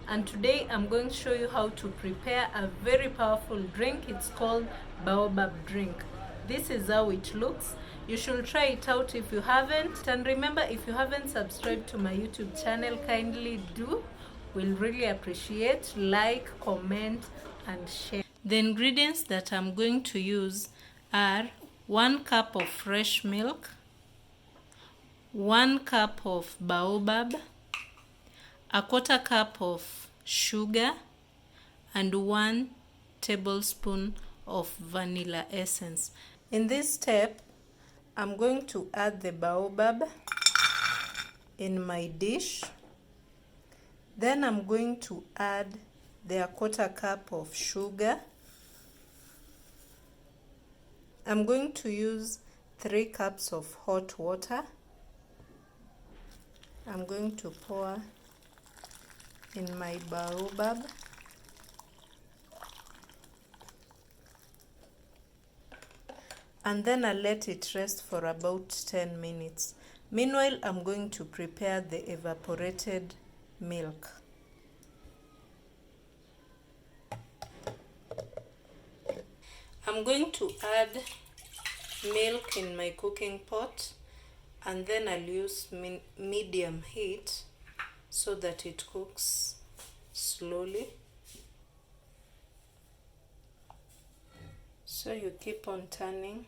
and today I'm going to show you how to prepare a very powerful drink. It's called Baobab drink. This is how it looks. You should try it out if you haven't, and remember, if you haven't subscribed to my YouTube channel, kindly do. We'll really appreciate. Like, comment and share. The ingredients that I'm going to use are 1 cup of fresh milk, 1 cup of baobab, a 1/4 cup of sugar, and 1 tablespoon of vanilla essence. In this step, I'm going to add the baobab in my dish. Then I'm going to add the 1/4 cup of sugar. I'm going to use 3 cups of hot water. I'm going to pour in my baobab. And then I'll let it rest for about 10 minutes. Meanwhile, I'm going to prepare the evaporated milk. I'm going to add milk in my cooking pot, and then I'll use medium heat so that it cooks slowly. So you keep on turning.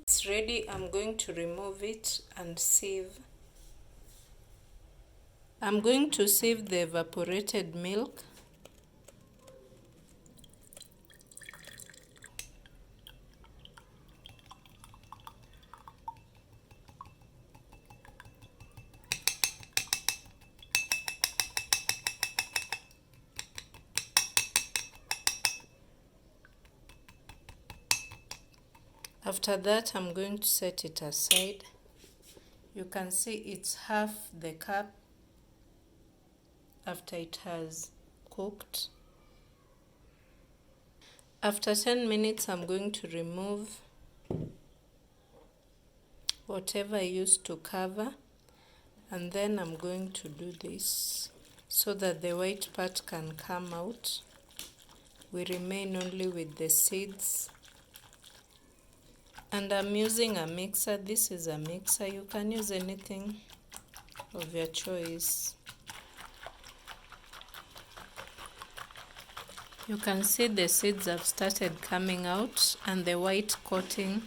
It's ready. I'm going to remove it and sieve. I'm going to sieve the evaporated milk. After that, I'm going to set it aside. You can see it's half the cup after it has cooked. After 10 minutes, I'm going to remove whatever I used to cover, and then I'm going to do this so that the white part can come out. We remain only with the seeds. And I'm using a mixer. This is a mixer. You can use anything of your choice. You can see the seeds have started coming out, and the white coating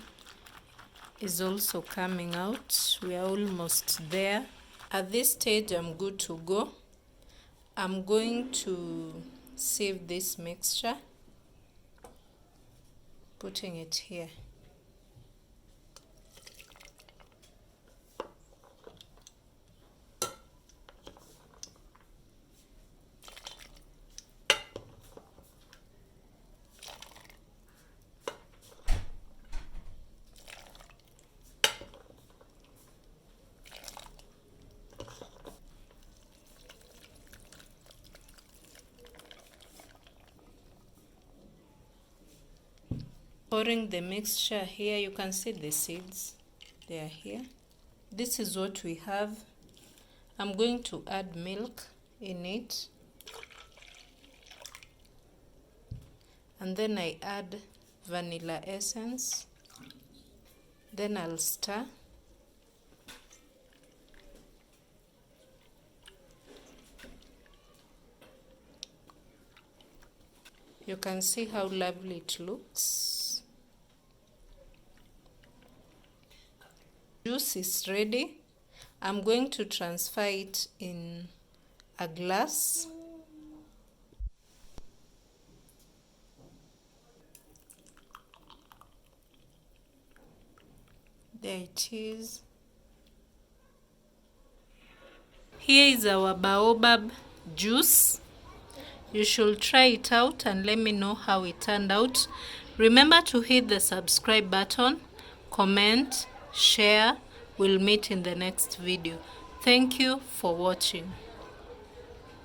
is also coming out. We are almost there. At this stage, I'm good to go. I'm going to sieve this mixture, putting it here. Pouring the mixture here, you can see the seeds, they are here. This is what we have. I'm going to add milk in it, and then I add vanilla essence. Then I'll stir. You can see how lovely it looks. Juice is ready. I'm going to transfer it in a glass. There it is. Here is our baobab juice. You should try it out and let me know how it turned out. Remember to hit the subscribe button, comment, share. We'll meet in the next video. Thank you for watching.